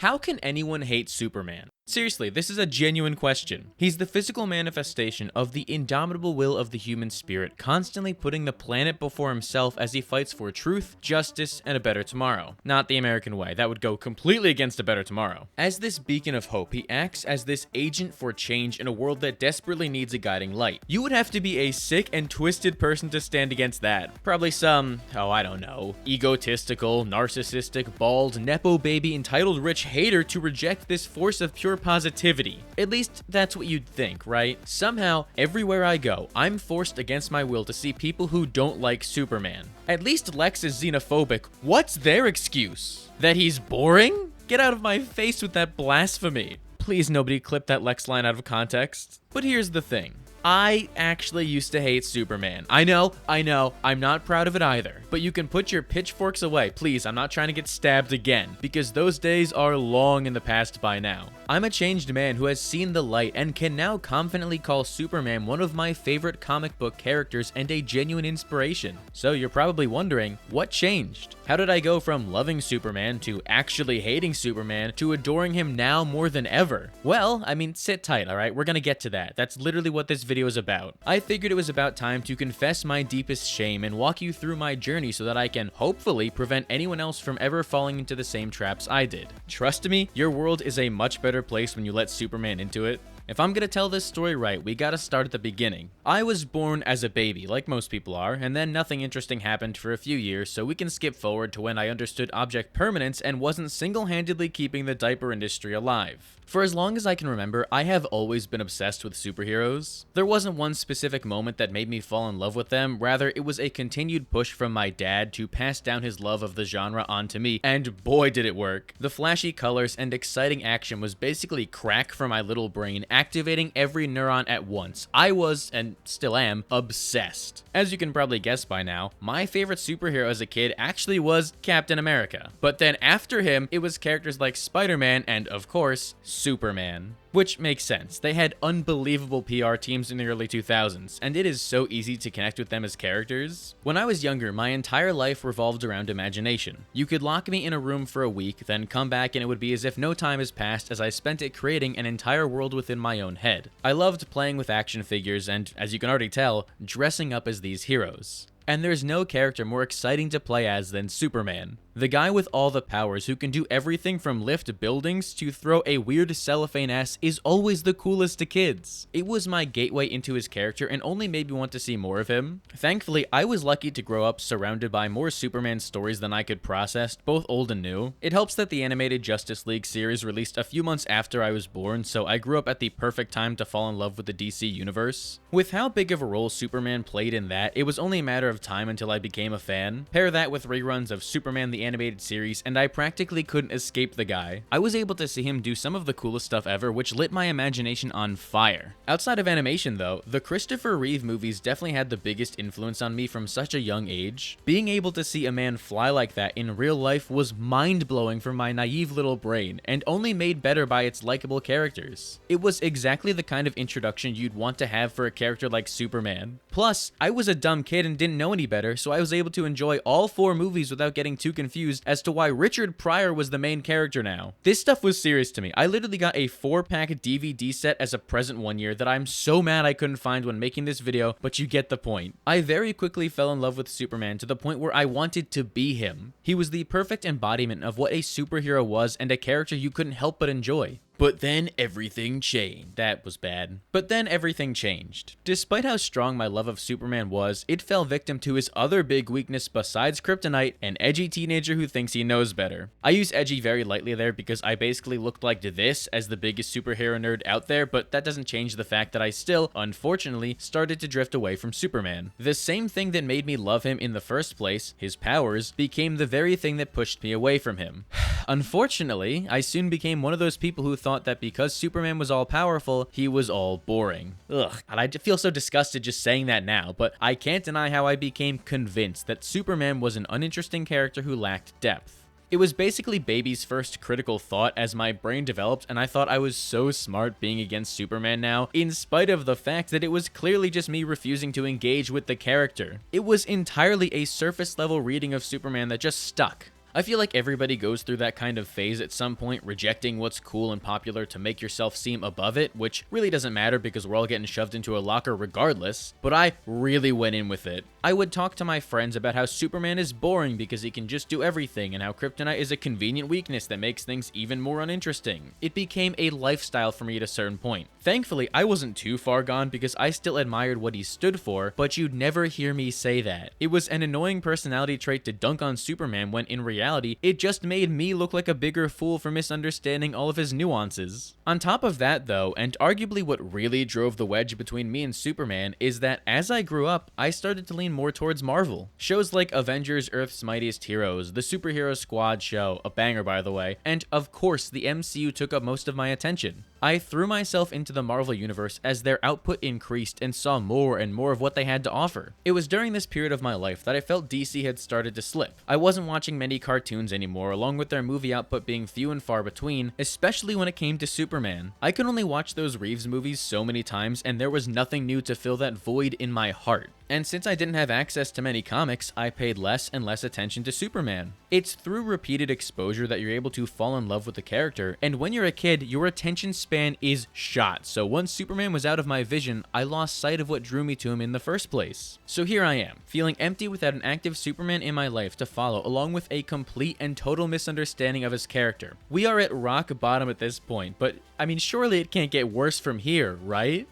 How can anyone hate Superman? Seriously, this is a genuine question. He's the physical manifestation of the indomitable will of the human spirit, constantly putting the planet before himself as he fights for truth, justice, and a better tomorrow. Not the American way, that would go completely against a better tomorrow. As this beacon of hope, he acts as this agent for change in a world that desperately needs a guiding light. You would have to be a sick and twisted person to stand against that. Probably some, I don't know, egotistical, narcissistic, bald, nepo baby, entitled rich hater to reject this force of pure positivity. At least that's what you'd think, right? Somehow, everywhere I go, I'm forced against my will to see people who don't like Superman. At least Lex is xenophobic. What's their excuse? That he's boring? Get out of my face with that blasphemy. Please nobody clip that Lex line out of context. But here's the thing. I actually used to hate Superman. I know, I'm not proud of it either. But you can put your pitchforks away, please. I'm not trying to get stabbed again, because those days are long in the past by now. I'm a changed man who has seen the light and can now confidently call Superman one of my favorite comic book characters and a genuine inspiration. So you're probably wondering, what changed? How did I go from loving Superman to actually hating Superman to adoring him now more than ever? Well, I mean, sit tight, alright? We're gonna get to that. That's literally what this video is about. I figured it was about time to confess my deepest shame and walk you through my journey so that I can hopefully prevent anyone else from ever falling into the same traps I did. Trust me, your world is a much better place when you let Superman into it. If I'm gonna tell this story right, we gotta start at the beginning. I was born as a baby, like most people are, and then nothing interesting happened for a few years, so we can skip forward to when I understood object permanence and wasn't single-handedly keeping the diaper industry alive. For as long as I can remember, I have always been obsessed with superheroes. There wasn't one specific moment that made me fall in love with them, rather it was a continued push from my dad to pass down his love of the genre onto me, and boy did it work. The flashy colors and exciting action was basically crack for my little brain, activating every neuron at once. I was, and still am, obsessed. As you can probably guess by now, my favorite superhero as a kid actually was Captain America. But then after him, it was characters like Spider-Man and, of course, Superman. Which makes sense. They had unbelievable PR teams in the early 2000s, and it is so easy to connect with them as characters. When I was younger, my entire life revolved around imagination. You could lock me in a room for a week, then come back and it would be as if no time has passed as I spent it creating an entire world within my own head. I loved playing with action figures and, as you can already tell, dressing up as these heroes. And there's no character more exciting to play as than Superman. The guy with all the powers who can do everything from lift buildings to throw a weird cellophane S is always the coolest to kids. It was my gateway into his character and only made me want to see more of him. Thankfully, I was lucky to grow up surrounded by more Superman stories than I could process, both old and new. It helps that the animated Justice League series released a few months after I was born, so I grew up at the perfect time to fall in love with the DC universe. With how big of a role Superman played in that, it was only a matter of time until I became a fan. Pair that with reruns of Superman the Animated Series, and I practically couldn't escape the guy. I was able to see him do some of the coolest stuff ever, which lit my imagination on fire. Outside of animation though, the Christopher Reeve movies definitely had the biggest influence on me from such a young age. Being able to see a man fly like that in real life was mind-blowing for my naive little brain, and only made better by its likable characters. It was exactly the kind of introduction you'd want to have for a character like Superman. Plus, I was a dumb kid and didn't know any better, so I was able to enjoy all 4 movies without getting too confused as to why Richard Pryor was the main character now. This stuff was serious to me. I literally got a 4-pack DVD set as a present one year that I'm so mad I couldn't find when making this video, but you get the point. I very quickly fell in love with Superman to the point where I wanted to be him. He was the perfect embodiment of what a superhero was and a character you couldn't help but enjoy. But then everything changed. That was bad. But then everything changed. Despite how strong my love of Superman was, it fell victim to his other big weakness besides kryptonite, an edgy teenager who thinks he knows better. I use edgy very lightly there because I basically looked like this as the biggest superhero nerd out there, but that doesn't change the fact that I still, unfortunately, started to drift away from Superman. The same thing that made me love him in the first place, his powers, became the very thing that pushed me away from him. Unfortunately, I soon became one of those people who thought that because Superman was all powerful, he was all boring. Ugh, and I feel so disgusted just saying that now, but I can't deny how I became convinced that Superman was an uninteresting character who lacked depth. It was basically baby's first critical thought as my brain developed, and I thought I was so smart being against Superman now, in spite of the fact that it was clearly just me refusing to engage with the character. It was entirely a surface level reading of Superman that just stuck. I feel like everybody goes through that kind of phase at some point, rejecting what's cool and popular to make yourself seem above it, which really doesn't matter because we're all getting shoved into a locker regardless, but I really went in with it. I would talk to my friends about how Superman is boring because he can just do everything, and how kryptonite is a convenient weakness that makes things even more uninteresting. It became a lifestyle for me at a certain point. Thankfully, I wasn't too far gone because I still admired what he stood for, but you'd never hear me say that. It was an annoying personality trait to dunk on Superman when in reality, it just made me look like a bigger fool for misunderstanding all of his nuances. On top of that though, and arguably what really drove the wedge between me and Superman, is that as I grew up, I started to lean more towards Marvel. Shows like Avengers Earth's Mightiest Heroes, the Superhero Squad show, a banger by the way, and of course the MCU took up most of my attention. I threw myself into the Marvel universe as their output increased and saw more and more of what they had to offer. It was during this period of my life that I felt DC had started to slip. I wasn't watching many cartoons anymore, along with their movie output being few and far between, especially when it came to Superman. I could only watch those Reeves movies so many times, and there was nothing new to fill that void in my heart. And since I didn't have access to many comics, I paid less and less attention to Superman. It's through repeated exposure that you're able to fall in love with the character, and when you're a kid, your attention span is shot, so once Superman was out of my vision, I lost sight of what drew me to him in the first place. So here I am, feeling empty without an active Superman in my life to follow, along with a complete and total misunderstanding of his character. We are at rock bottom at this point, but I mean, surely it can't get worse from here, right?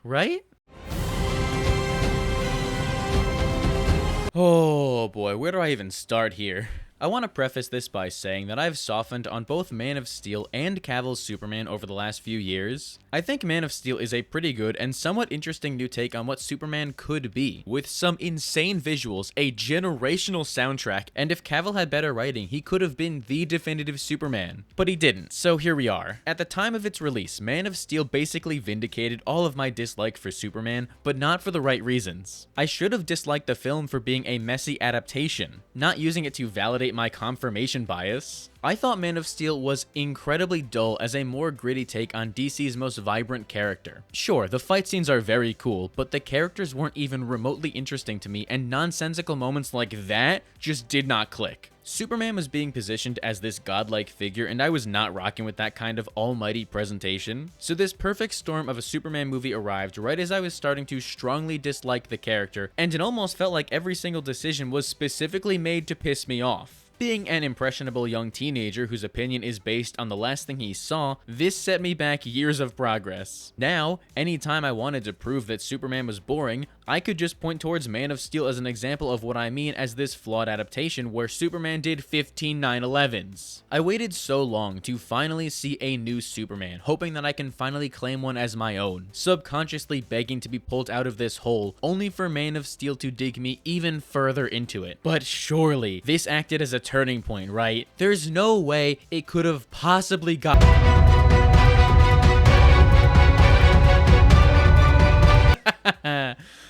Right? Oh boy, where do I even start here? I want to preface this by saying that I've softened on both Man of Steel and Cavill's Superman over the last few years. I think Man of Steel is a pretty good and somewhat interesting new take on what Superman could be, with some insane visuals, a generational soundtrack, and if Cavill had better writing, he could have been the definitive Superman. But he didn't, so here we are. At the time of its release, Man of Steel basically vindicated all of my dislike for Superman, but not for the right reasons. I should have disliked the film for being a messy adaptation, not using it to validate my confirmation bias. I thought Man of Steel was incredibly dull as a more gritty take on DC's most vibrant character. Sure, the fight scenes are very cool, but the characters weren't even remotely interesting to me, and nonsensical moments like that just did not click. Superman was being positioned as this godlike figure, and I was not rocking with that kind of almighty presentation. So this perfect storm of a Superman movie arrived right as I was starting to strongly dislike the character, and it almost felt like every single decision was specifically made to piss me off. Being an impressionable young teenager whose opinion is based on the last thing he saw, this set me back years of progress. Now, anytime I wanted to prove that Superman was boring, I could just point towards Man of Steel as an example of what I mean as this flawed adaptation where Superman did 15 9/11s. I waited so long to finally see a new Superman, hoping that I can finally claim one as my own, subconsciously begging to be pulled out of this hole, only for Man of Steel to dig me even further into it. But surely, this acted as a turning point, right? There's no way it could have possibly got...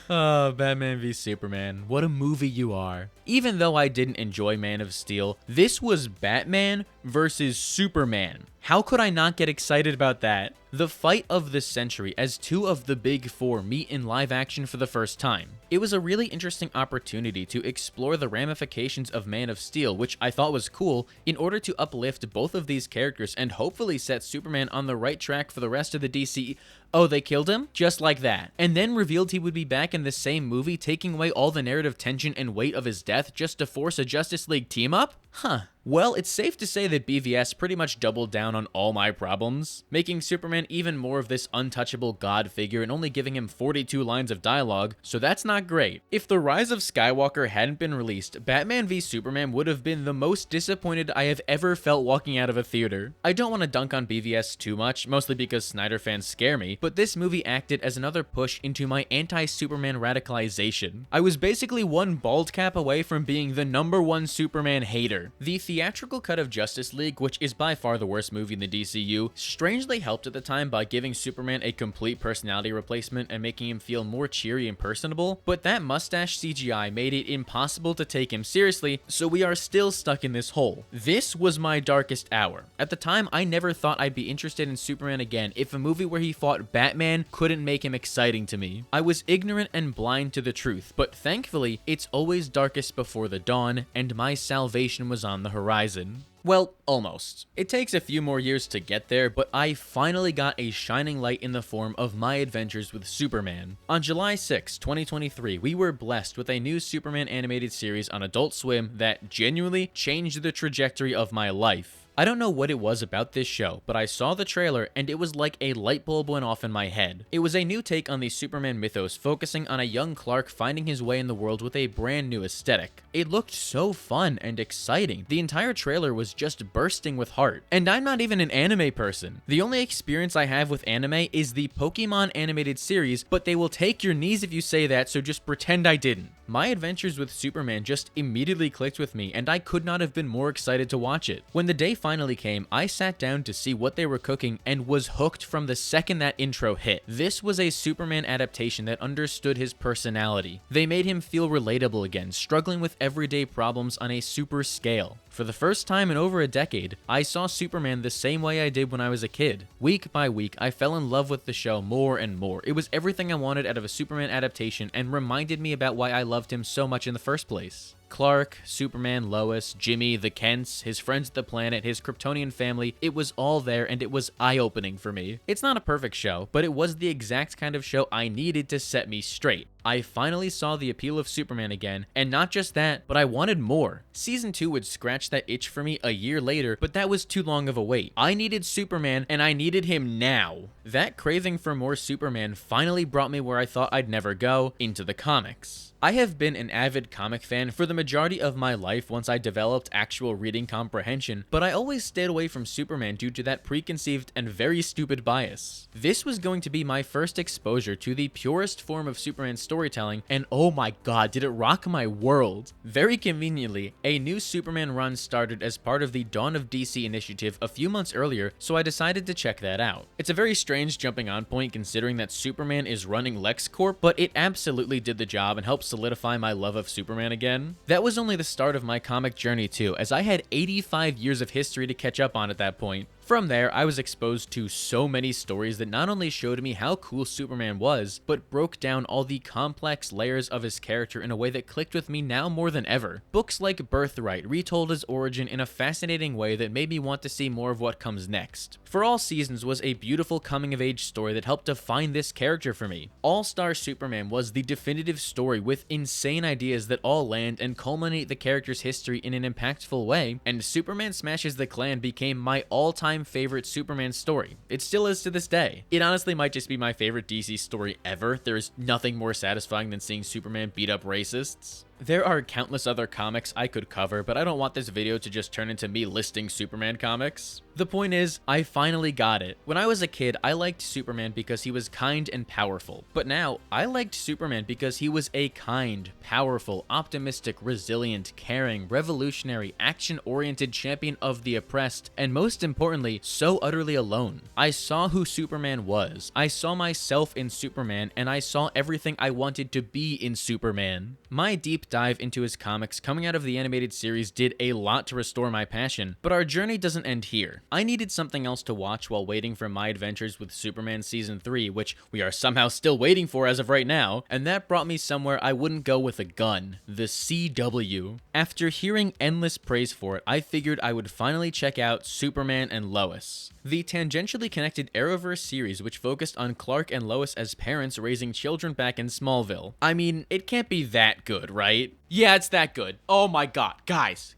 Oh, Batman v Superman. What a movie you are. Even though I didn't enjoy Man of Steel, this was Batman versus Superman. How could I not get excited about that? The fight of the century as two of the big four meet in live action for the first time. It was a really interesting opportunity to explore the ramifications of Man of Steel, which I thought was cool, in order to uplift both of these characters and hopefully set Superman on the right track for the rest of the DC. Oh, they killed him? Just like that. And then revealed he would be back in the same movie, taking away all the narrative tension and weight of his death just to force a Justice League team up? Huh. Well, it's safe to say that BVS pretty much doubled down on all my problems, making Superman even more of this untouchable god figure and only giving him 42 lines of dialogue, so that's not great. If The Rise of Skywalker hadn't been released, Batman v Superman would have been the most disappointed I have ever felt walking out of a theater. I don't want to dunk on BVS too much, mostly because Snyder fans scare me, but this movie acted as another push into my anti-Superman radicalization. I was basically one bald cap away from being the #1 Superman hater. The theatrical cut of Justice League, which is by far the worst movie in the DCU, strangely helped at the time by giving Superman a complete personality replacement and making him feel more cheery and personable, but that mustache CGI made it impossible to take him seriously, so we are still stuck in this hole. This was my darkest hour. At the time, I never thought I'd be interested in Superman again if a movie where he fought Batman couldn't make him exciting to me. I was ignorant and blind to the truth, but thankfully, it's always darkest before the dawn, and my salvation was on the horizon. horizon. Well, almost. It takes a few more years to get there, but I finally got a shining light in the form of My Adventures with Superman. On July 6, 2023, we were blessed with a new Superman animated series on Adult Swim that genuinely changed the trajectory of my life. I don't know what it was about this show, but I saw the trailer and it was like a light bulb went off in my head. It was a new take on the Superman mythos, focusing on a young Clark finding his way in the world with a brand new aesthetic. It looked so fun and exciting. The entire trailer was just bursting with heart. And I'm not even an anime person. The only experience I have with anime is the Pokemon animated series, but they will take your knees if you say that, so just pretend I didn't. My Adventures with Superman just immediately clicked with me, and I could not have been more excited to watch it. When the day finally came, I sat down to see what they were cooking and was hooked from the second that intro hit. This was a Superman adaptation that understood his personality. They made him feel relatable again, struggling with everyday problems on a super scale. For the first time in over a decade, I saw Superman the same way I did when I was a kid. Week by week, I fell in love with the show more and more. It was everything I wanted out of a Superman adaptation and reminded me about why I loved him so much in the first place. Clark, Superman, Lois, Jimmy, the Kents, his friends at the planet, his Kryptonian family, it was all there and it was eye-opening for me. It's not a perfect show, but it was the exact kind of show I needed to set me straight. I finally saw the appeal of Superman again, and not just that, but I wanted more. Season 2 would scratch that itch for me a year later, but that was too long of a wait. I needed Superman, and I needed him now. That craving for more Superman finally brought me where I thought I'd never go, into the comics. I have been an avid comic fan for the majority of my life once I developed actual reading comprehension, but I always stayed away from Superman due to that preconceived and very stupid bias. This was going to be my first exposure to the purest form of Superman storytelling, and oh my god, did it rock my world. Very conveniently, a new Superman run started as part of the Dawn of DC initiative a few months earlier, so I decided to check that out. It's a very strange jumping on point considering that Superman is running LexCorp, but it absolutely did the job and helped solidify my love of Superman again. That was only the start of my comic journey too, as I had 85 years of history to catch up on at that point. From there, I was exposed to so many stories that not only showed me how cool Superman was, but broke down all the complex layers of his character in a way that clicked with me now more than ever. Books like Birthright retold his origin in a fascinating way that made me want to see more of what comes next. For All Seasons was a beautiful coming-of-age story that helped define this character for me. All-Star Superman was the definitive story with insane ideas that all land and culminate the character's history in an impactful way, and Superman Smashes the Klan became my all-time favorite Superman story. It still is to this day. It honestly might just be my favorite DC story ever. There's nothing more satisfying than seeing Superman beat up racists. There are countless other comics I could cover, but I don't want this video to just turn into me listing Superman comics. The point is, I finally got it. When I was a kid, I liked Superman because he was kind and powerful. But now, I liked Superman because he was a kind, powerful, optimistic, resilient, caring, revolutionary, action-oriented champion of the oppressed, and most importantly, so utterly alone. I saw who Superman was. I saw myself in Superman, and I saw everything I wanted to be in Superman. My deep dive into his comics coming out of the animated series did a lot to restore my passion, but our journey doesn't end here. I needed something else to watch while waiting for My Adventures with Superman Season 3, which we are somehow still waiting for as of right now, and that brought me somewhere I wouldn't go with a gun: the CW. After hearing endless praise for it, I figured I would finally check out Superman and Lois. The tangentially connected Arrowverse series, which focused on Clark and Lois as parents raising children back in Smallville. I mean, it can't be that good, right? Yeah, it's that good. Oh my god. Guys,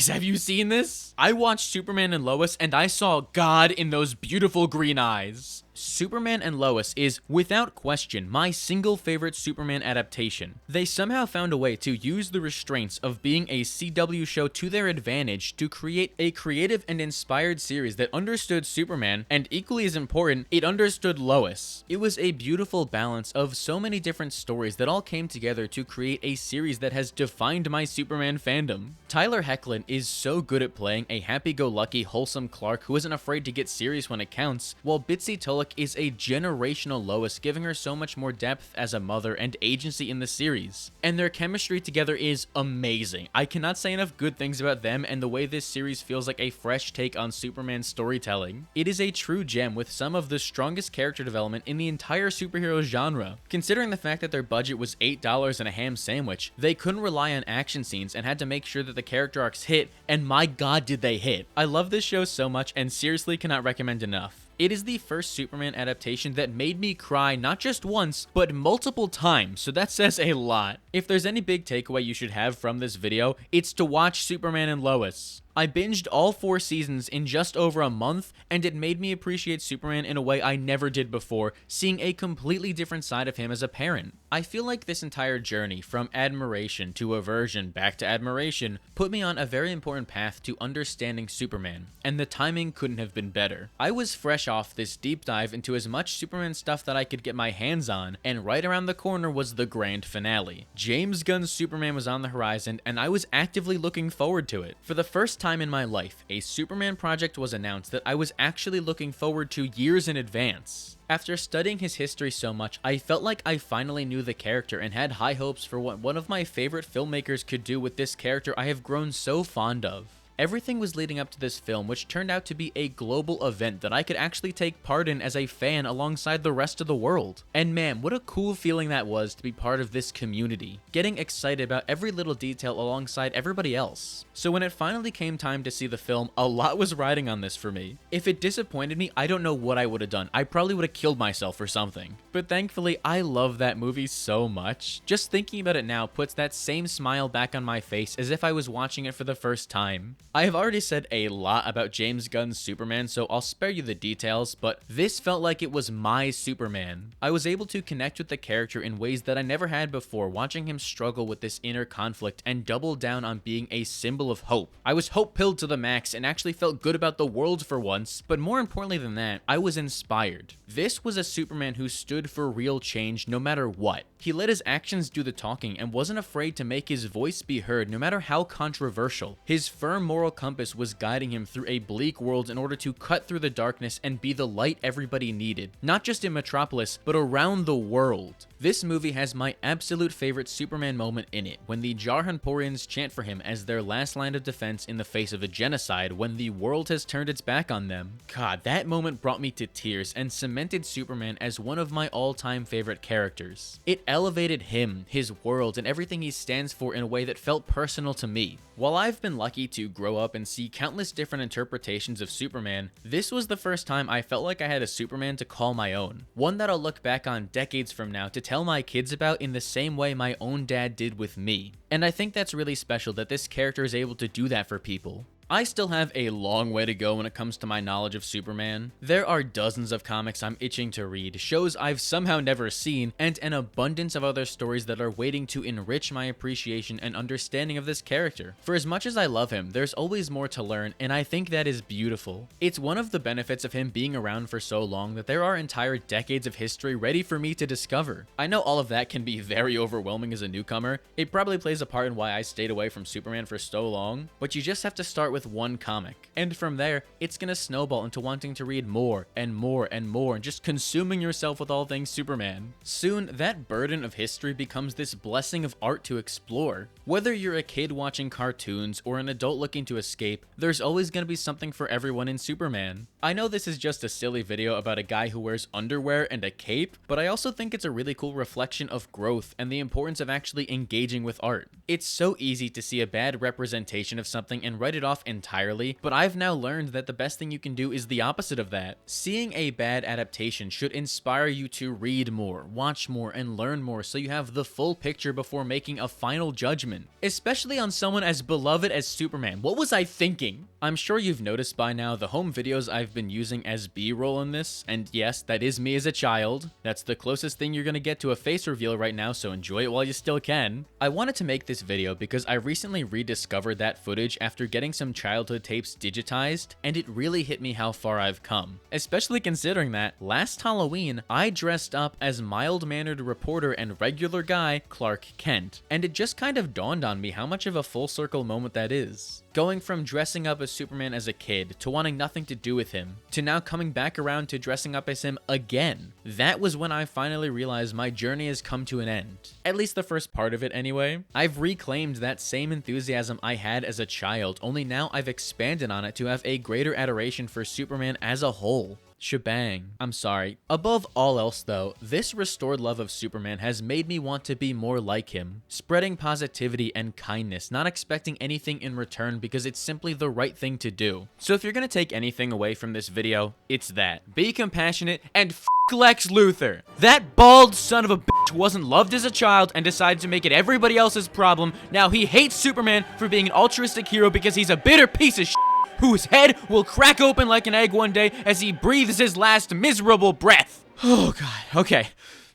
have you seen this? I watched Superman and Lois and I saw God in those beautiful green eyes. Superman and Lois is, without question, my single favorite Superman adaptation. They somehow found a way to use the restraints of being a CW show to their advantage to create a creative and inspired series that understood Superman, and equally as important, it understood Lois. It was a beautiful balance of so many different stories that all came together to create a series that has defined my Superman fandom. Tyler Hoechlin is so good at playing a happy-go-lucky, wholesome Clark who isn't afraid to get serious when it counts, while Bitsy Tulloch is a generational Lois, giving her so much more depth as a mother and agency in the series. And their chemistry together is amazing. I cannot say enough good things about them and the way this series feels like a fresh take on Superman storytelling. It is a true gem with some of the strongest character development in the entire superhero genre. Considering the fact that their budget was $8 and a ham sandwich, They couldn't rely on action scenes and had to make sure that the character arcs hit, and my god did they hit. I love this show so much and seriously cannot recommend enough. It is the first Superman adaptation that made me cry not just once, but multiple times, so that says a lot. If there's any big takeaway you should have from this video, it's to watch Superman and Lois. I binged all 4 seasons in just over a month, and it made me appreciate Superman in a way I never did before, seeing a completely different side of him as a parent. I feel like this entire journey, from admiration to aversion back to admiration, put me on a very important path to understanding Superman, and the timing couldn't have been better. I was fresh off this deep dive into as much Superman stuff that I could get my hands on, and right around the corner was the grand finale. James Gunn's Superman was on the horizon, and I was actively looking forward to it. For the first time in my life, a Superman project was announced that I was actually looking forward to years in advance. After studying his history so much, I felt like I finally knew the character and had high hopes for what one of my favorite filmmakers could do with this character I have grown so fond of. Everything was leading up to this film, which turned out to be a global event that I could actually take part in as a fan alongside the rest of the world. And man, what a cool feeling that was to be part of this community, getting excited about every little detail alongside everybody else. So when it finally came time to see the film, a lot was riding on this for me. If it disappointed me, I don't know what I would have done. I probably would have killed myself or something. But thankfully, I love that movie so much. Just thinking about it now puts that same smile back on my face as if I was watching it for the first time. I have already said a lot about James Gunn's Superman, so I'll spare you the details, but this felt like it was my Superman. I was able to connect with the character in ways that I never had before, watching him struggle with this inner conflict and double down on being a symbol of hope. I was hope-pilled to the max and actually felt good about the world for once, but more importantly than that, I was inspired. This was a Superman who stood for real change no matter what. He let his actions do the talking and wasn't afraid to make his voice be heard no matter how controversial. His firm moral compass was guiding him through a bleak world in order to cut through the darkness and be the light everybody needed, not just in Metropolis, but around the world. This movie has my absolute favorite Superman moment in it, when the Jarhanporians chant for him as their last line of defense in the face of a genocide when the world has turned its back on them. God, that moment brought me to tears and cemented Superman as one of my all-time favorite characters. It elevated him, his world, and everything he stands for in a way that felt personal to me. While I've been lucky to grow up and see countless different interpretations of Superman, this was the first time I felt like I had a Superman to call my own. One that I'll look back on decades from now to tell my kids about in the same way my own dad did with me. And I think that's really special that this character is able to do that for people. I still have a long way to go when it comes to my knowledge of Superman. There are dozens of comics I'm itching to read, shows I've somehow never seen, and an abundance of other stories that are waiting to enrich my appreciation and understanding of this character. For as much as I love him, there's always more to learn, and I think that is beautiful. It's one of the benefits of him being around for so long that there are entire decades of history ready for me to discover. I know all of that can be very overwhelming as a newcomer. It probably plays a part in why I stayed away from Superman for so long, but you just have to start with one comic. And from there, it's gonna snowball into wanting to read more and more and more and just consuming yourself with all things Superman. Soon, that burden of history becomes this blessing of art to explore. Whether you're a kid watching cartoons or an adult looking to escape, there's always gonna be something for everyone in Superman. I know this is just a silly video about a guy who wears underwear and a cape, but I also think it's a really cool reflection of growth and the importance of actually engaging with art. It's so easy to see a bad representation of something and write it off entirely, but I've now learned that the best thing you can do is the opposite of that. Seeing a bad adaptation should inspire you to read more, watch more, and learn more so you have the full picture before making a final judgment. Especially on someone as beloved as Superman. What was I thinking? I'm sure you've noticed by now the home videos I've been using as B-roll in this, and yes, that is me as a child. That's the closest thing you're gonna get to a face reveal right now, so enjoy it while you still can. I wanted to make this video because I recently rediscovered that footage after getting some childhood tapes digitized, and it really hit me how far I've come. Especially considering that, last Halloween, I dressed up as mild-mannered reporter and regular guy Clark Kent, and it just kind of dawned on me how much of a full circle moment that is. Going from dressing up as Superman as a kid, to wanting nothing to do with him, to now coming back around to dressing up as him again. That was when I finally realized my journey has come to an end. At least the first part of it anyway. I've reclaimed that same enthusiasm I had as a child, only now I've expanded on it to have a greater adoration for Superman as a whole. Shebang. I'm sorry. Above all else though, this restored love of Superman has made me want to be more like him, spreading positivity and kindness, not expecting anything in return because it's simply the right thing to do. So if you're gonna take anything away from this video, it's that. Be compassionate and Lex Luthor. That bald son of a bitch wasn't loved as a child and decided to make it everybody else's problem. Now he hates Superman for being an altruistic hero because he's a bitter piece of shit whose head will crack open like an egg one day as he breathes his last miserable breath. Oh god, okay.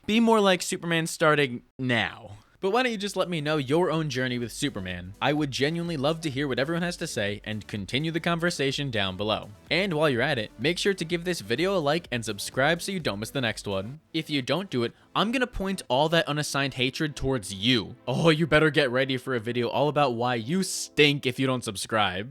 Be more like Superman starting now. But why don't you just let me know your own journey with Superman? I would genuinely love to hear what everyone has to say and continue the conversation down below. And while you're at it, make sure to give this video a like and subscribe so you don't miss the next one. If you don't do it, I'm gonna point all that unassigned hatred towards you. Oh, you better get ready for a video all about why you stink if you don't subscribe.